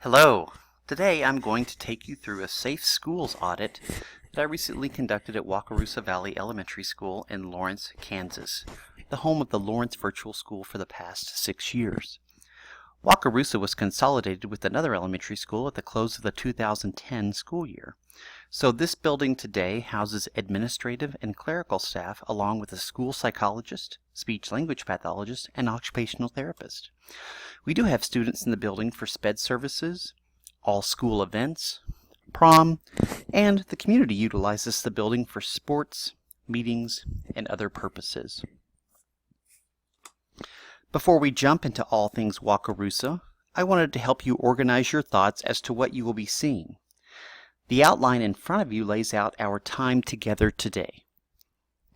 Hello! Today I'm going to take you through a safe schools audit that I recently conducted at Wakarusa Valley Elementary School in Lawrence, Kansas, the home of the Lawrence Virtual School for the past 6 years. Wakarusa was consolidated with another elementary school at the close of the 2010 school year. So this building today houses administrative and clerical staff along with a school psychologist, speech-language pathologist, and occupational therapist. We do have students in the building for SPED services, all school events, prom, and the community utilizes the building for sports, meetings, and other purposes. Before we jump into all things Wakarusa, I wanted to help you organize your thoughts as to what you will be seeing. The outline in front of you lays out our time together today.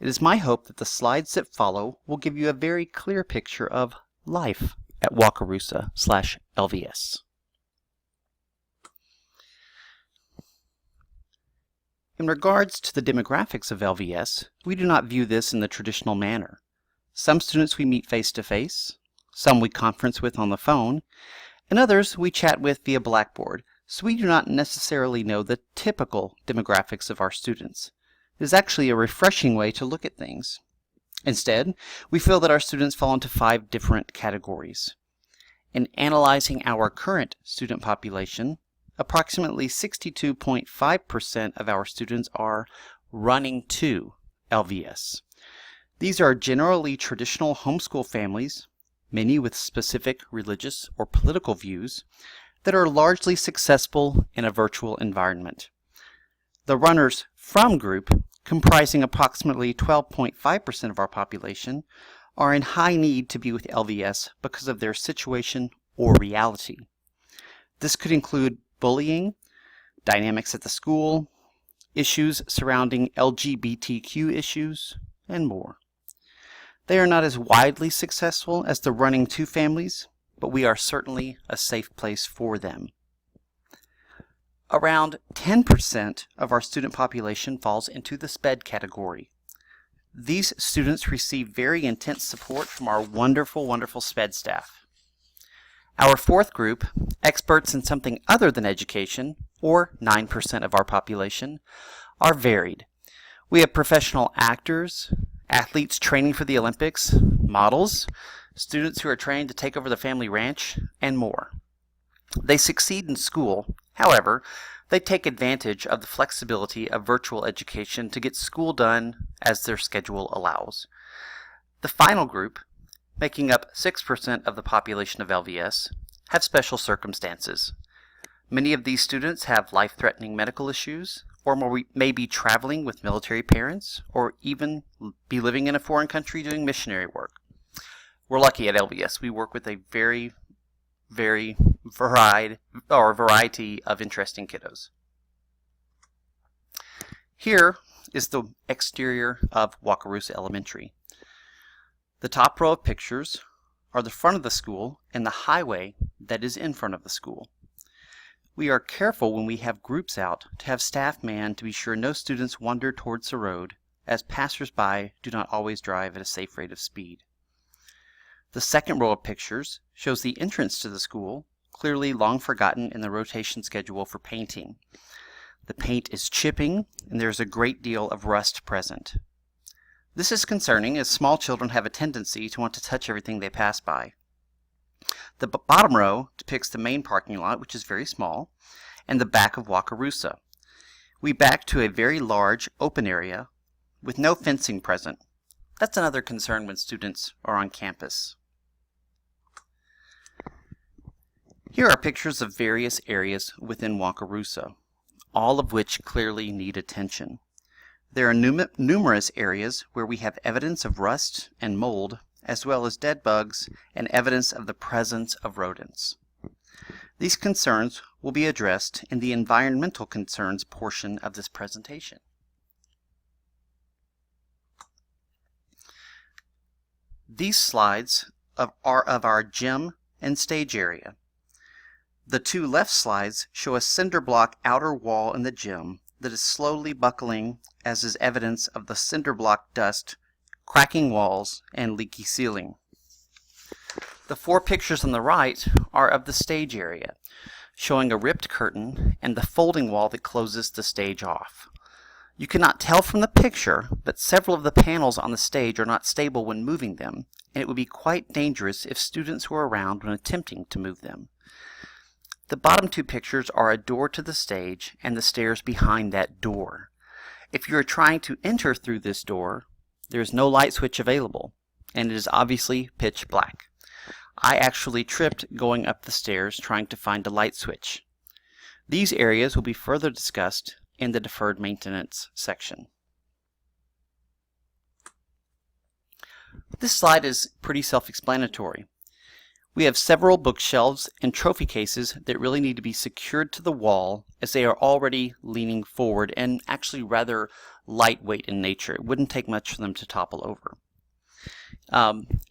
It is my hope that the slides that follow will give you a very clear picture of life at Wakarusa/LVS. In regards to the demographics of LVS, we do not view this in the traditional manner. Some students we meet face-to-face, some we conference with on the phone, and others we chat with via Blackboard, so we do not necessarily know the typical demographics of our students. It is actually a refreshing way to look at things. Instead, we feel that our students fall into 5 different categories. In analyzing our current student population, approximately 62.5% of our students are running to LVS. These are generally traditional homeschool families, many with specific religious or political views, that are largely successful in a virtual environment. The runners from group, comprising approximately 12.5% of our population, are in high need to be with LVS because of their situation or reality. This could include bullying, dynamics at the school, issues surrounding LGBTQ issues, and more. They are not as widely successful as the running to families, but we are certainly a safe place for them. Around 10% of our student population falls into the SPED category. These students receive very intense support from our wonderful SPED staff. Our fourth group, experts in something other than education, or 9% of our population, are varied. We have professional actors, athletes training for the Olympics, models, students who are trained to take over the family ranch, and more. They succeed in school. However, they take advantage of the flexibility of virtual education to get school done as their schedule allows. The final group, making up 6% of the population of LVS, have special circumstances. Many of these students have life-threatening medical issues, or may be traveling with military parents, or even be living in a foreign country doing missionary work. We're lucky at LVS. We work with a very variety of interesting kiddos. Here is the exterior of Wakarusa Elementary. The top row of pictures are the front of the school and the highway that is in front of the school. We are careful when we have groups out to have staff manned to be sure no students wander towards the road, as passers-by do not always drive at a safe rate of speed. The second row of pictures shows the entrance to the school, clearly long forgotten in the rotation schedule for painting. The paint is chipping, and there is a great deal of rust present. This is concerning, as small children have a tendency to want to touch everything they pass by. The bottom row depicts the main parking lot, which is very small, and the back of Wakarusa. We back to a very large open area with no fencing present. That's another concern when students are on campus. Here are pictures of various areas within Wakarusa, all of which clearly need attention. There are numerous areas where we have evidence of rust and mold, as well as dead bugs and evidence of the presence of rodents. These concerns will be addressed in the environmental concerns portion of this presentation. These slides are of our gym and stage area. The 2 left slides show a cinder block outer wall in the gym that is slowly buckling, as is evidence of the cinder block dust, cracking walls, and leaky ceiling. The 4 pictures on the right are of the stage area, showing a ripped curtain and the folding wall that closes the stage off. You cannot tell from the picture, but several of the panels on the stage are not stable when moving them, and it would be quite dangerous if students were around when attempting to move them. The bottom two pictures are a door to the stage and the stairs behind that door. If you are trying to enter through this door, there is no light switch available, and it is obviously pitch black. I actually tripped going up the stairs trying to find a light switch. These areas will be further discussed in the deferred maintenance section. This slide is pretty self-explanatory. We have several bookshelves and trophy cases that really need to be secured to the wall as they are already leaning forward and actually rather lightweight in nature. It wouldn't take much for them to topple over.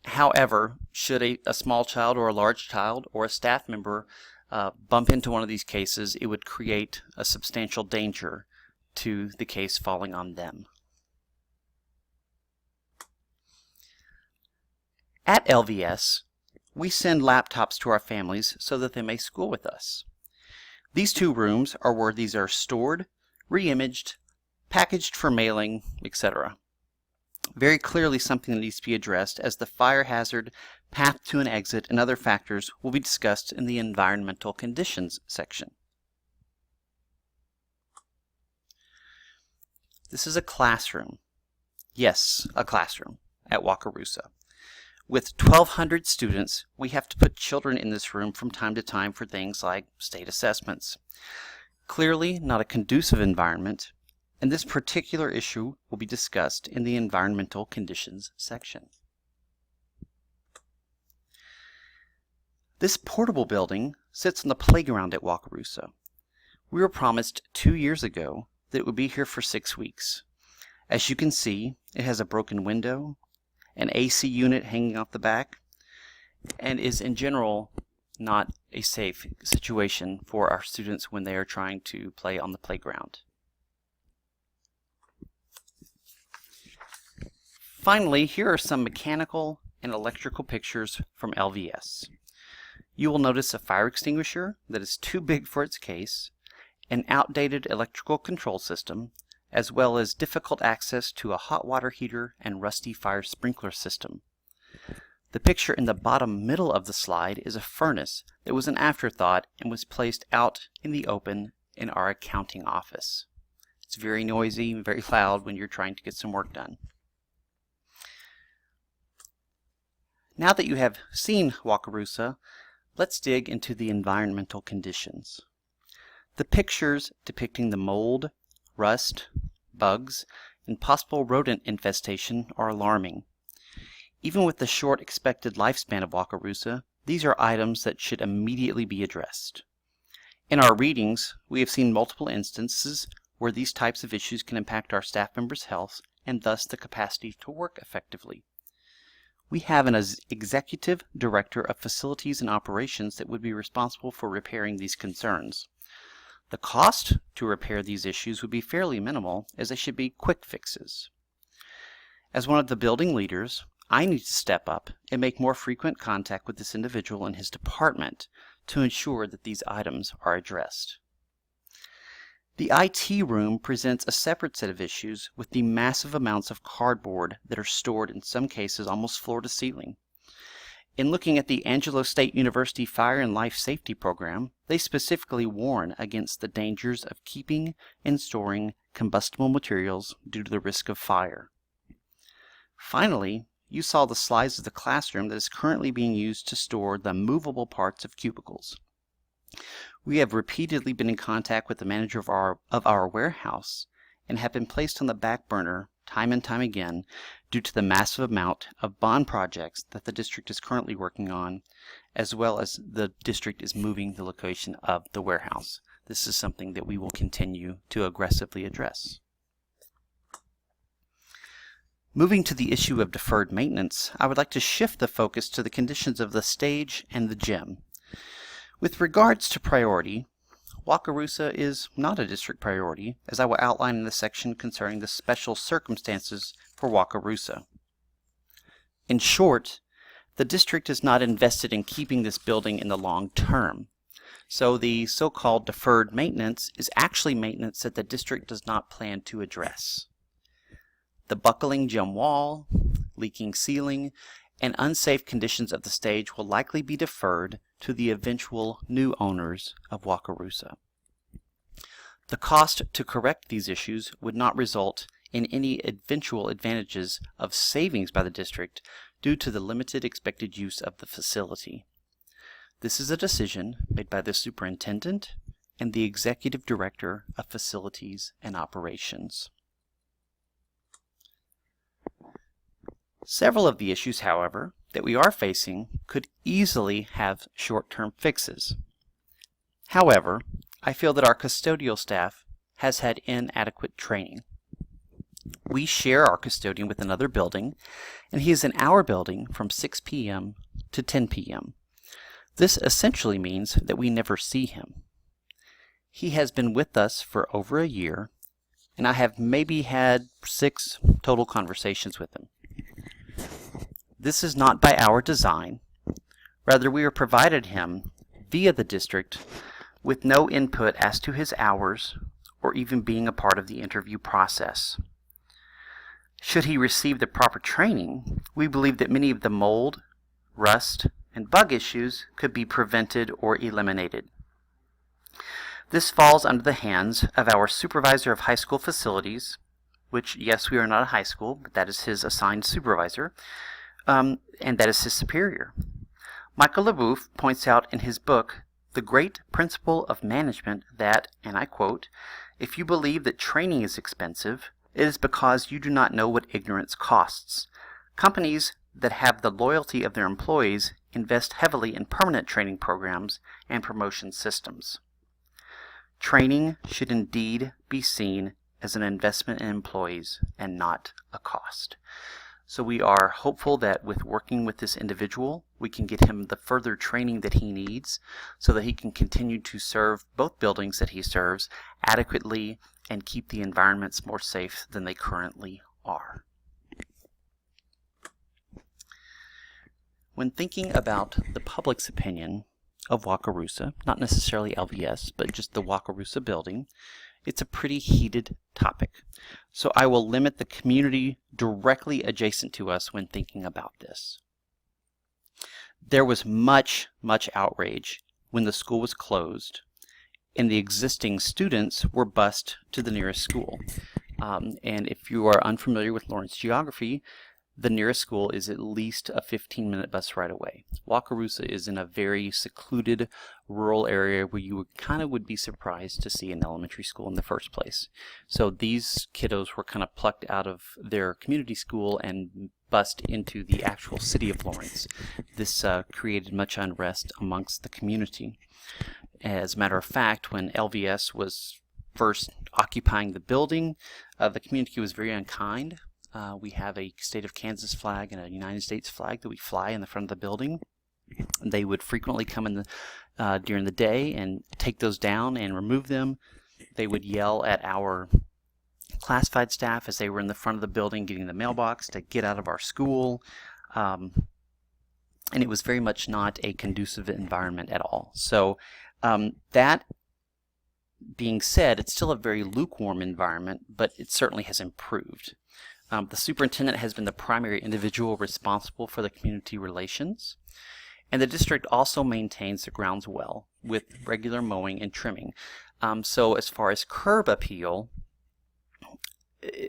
However, should a small child or a large child or a staff member bump into one of these cases, it would create a substantial danger to the case falling on them. At LVS, we send laptops to our families so that they may school with us. These two rooms are where these are stored, re-imaged, packaged for mailing, etc. Very clearly something that needs to be addressed, as the fire hazard, path to an exit, and other factors will be discussed in the environmental conditions section. This is a classroom. Yes, a classroom at Wakarusa. With 1,200 students, we have to put children in this room from time to time for things like state assessments. Clearly not a conducive environment, and this particular issue will be discussed in the environmental conditions section. This portable building sits on the playground at Wakarusa. We were promised 2 years ago that it would be here for 6 weeks. As you can see, it has a broken window, an AC unit hanging off the back, and is in general not a safe situation for our students when they are trying to play on the playground. Finally, here are some mechanical and electrical pictures from LVS. You will notice a fire extinguisher that is too big for its case, an outdated electrical control system, as well as difficult access to a hot water heater and rusty fire sprinkler system. The picture in the bottom middle of the slide is a furnace that was an afterthought and was placed out in the open in our accounting office. It's very noisy and very loud when you're trying to get some work done. Now that you have seen Wakarusa, let's dig into the environmental conditions. The pictures depicting the mold, rust, bugs, and possible rodent infestation are alarming. Even with the short expected lifespan of Wakarusa, these are items that should immediately be addressed. In our readings, we have seen multiple instances where these types of issues can impact our staff members' health and thus the capacity to work effectively. We have an executive director of facilities and operations that would be responsible for repairing these concerns. The cost to repair these issues would be fairly minimal, as they should be quick fixes. As one of the building leaders, I need to step up and make more frequent contact with this individual and his department to ensure that these items are addressed. The IT room presents a separate set of issues with the massive amounts of cardboard that are stored in some cases almost floor to ceiling. In looking at the Angelo State University Fire and Life Safety Program, they specifically warn against the dangers of keeping and storing combustible materials due to the risk of fire. Finally, you saw the slides of the classroom that is currently being used to store the movable parts of cubicles. We have repeatedly been in contact with the manager of our warehouse and have been placed on the back burner time and time again due to the massive amount of bond projects that the district is currently working on, as well as the district is moving the location of the warehouse. This is something that we will continue to aggressively address. Moving to the issue of deferred maintenance, I would like to shift the focus to the conditions of the stage and the gym. With regards to priority, Wakarusa is not a district priority, as I will outline in the section concerning the special circumstances for Wakarusa. In short, the district is not invested in keeping this building in the long term, So the so-called deferred maintenance is actually maintenance that the district does not plan to address. The buckling gym wall, leaking ceiling, and unsafe conditions of the stage will likely be deferred to the eventual new owners of Wakarusa. The cost to correct these issues would not result in any eventual advantages of savings by the district due to the limited expected use of the facility. This is a decision made by the superintendent and the executive director of facilities and operations. Several of the issues, however, that we are facing could easily have short-term fixes. However, I feel that our custodial staff has had inadequate training. We share our custodian with another building, and he is in our building from 6 p.m. to 10 p.m. This essentially means that we never see him. He has been with us for over a year, and I have maybe had 6 total conversations with him. This is not by our design. Rather, we are provided him via the district with no input as to his hours or even being a part of the interview process. Should he receive the proper training, we believe that many of the mold, rust, and bug issues could be prevented or eliminated. This falls under the hands of our supervisor of high school facilities, which, yes, we are not a high school, but that is his assigned supervisor, and that is his superior. Michael LeBouf points out in his book, The Great Principle of Management, that, and I quote, "If you believe that training is expensive, it is because you do not know what ignorance costs. Companies that have the loyalty of their employees invest heavily in permanent training programs and promotion systems. Training should indeed be seen as an investment in employees and not a cost." So we are hopeful that with working with this individual, we can get him the further training that he needs so that he can continue to serve both buildings that he serves adequately and keep the environments more safe than they currently are. When thinking about the public's opinion of Wakarusa, not necessarily LVS, but just the Wakarusa building, it's a pretty heated topic. So I will limit the community directly adjacent to us when thinking about this. There was much outrage when the school was closed and the existing students were bused to the nearest school. And if you are unfamiliar with Lawrence geography, the nearest school is at least a 15-minute bus ride away. Wakarusa is in a very secluded rural area where you would be surprised to see an elementary school in the first place. So these kiddos were kind of plucked out of their community school and bused into the actual city of Lawrence. This created much unrest amongst the community. As a matter of fact, when LVS was first occupying the building, the community was very unkind. We have a state of Kansas flag and a United States flag that we fly in the front of the building. They would frequently come in during the day and take those down and remove them. They would yell at our classified staff as they were in the front of the building getting the mailbox to get out of our school. And it was very much not a conducive environment at all. So that being said, it's still a very lukewarm environment, but it certainly has improved. The superintendent has been the primary individual responsible for the community relations, and the district also maintains the grounds well with regular mowing and trimming. So as far as curb appeal,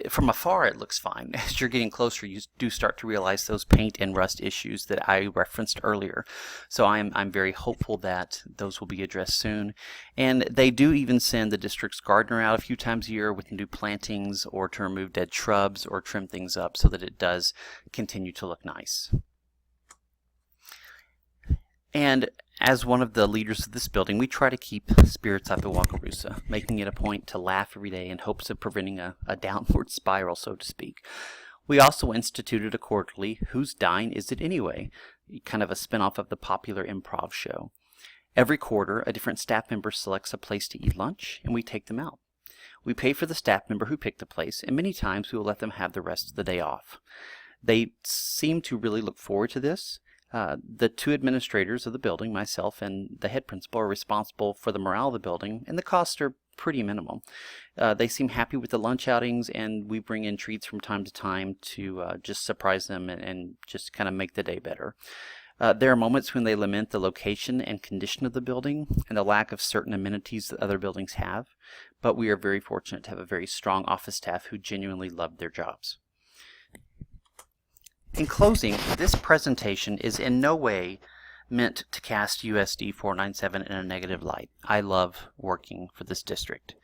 from afar it looks fine. As you're getting closer, you do start to realize those paint and rust issues that I referenced earlier. So I'm very hopeful that those will be addressed soon. And they do even send the district's gardener out a few times a year with new plantings or to remove dead shrubs or trim things up so that it does continue to look nice. And as one of the leaders of this building, we try to keep spirits up at Wakarusa, making it a point to laugh every day in hopes of preventing a downward spiral, so to speak. We also instituted a quarterly Whose Dine Is It Anyway? Kind of a spinoff of the popular improv show. Every quarter, a different staff member selects a place to eat lunch, and we take them out. We pay for the staff member who picked the place, and many times we will let them have the rest of the day off. They seem to really look forward to this, The two administrators of the building, myself and the head principal, are responsible for the morale of the building, and the costs are pretty minimal. They seem happy with the lunch outings, and we bring in treats from time to time to just surprise them and just kind of make the day better. There are moments when they lament the location and condition of the building and the lack of certain amenities that other buildings have, but we are very fortunate to have a very strong office staff who genuinely love their jobs. In closing, this presentation is in no way meant to cast USD 497 in a negative light. I love working for this district.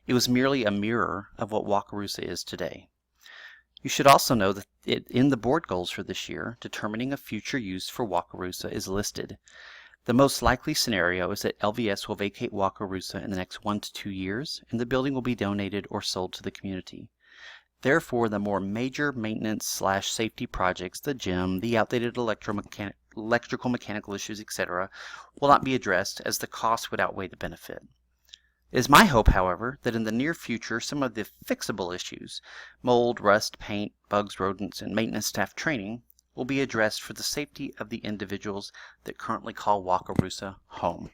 It was merely a mirror of what Wakarusa is today. You should also know that in the board goals for this year, determining a future use for Wakarusa is listed. The most likely scenario is that LVS will vacate Wakarusa in the next 1 to 2 years, and the building will be donated or sold to the community. Therefore, the more major maintenance/safety projects, the gym, the outdated electrical mechanical issues, etc., will not be addressed, as the cost would outweigh the benefit. It is my hope, however, that in the near future some of the fixable issues, mold, rust, paint, bugs, rodents, and maintenance staff training, will be addressed for the safety of the individuals that currently call Wakarusa home.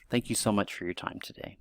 Thank you so much for your time today.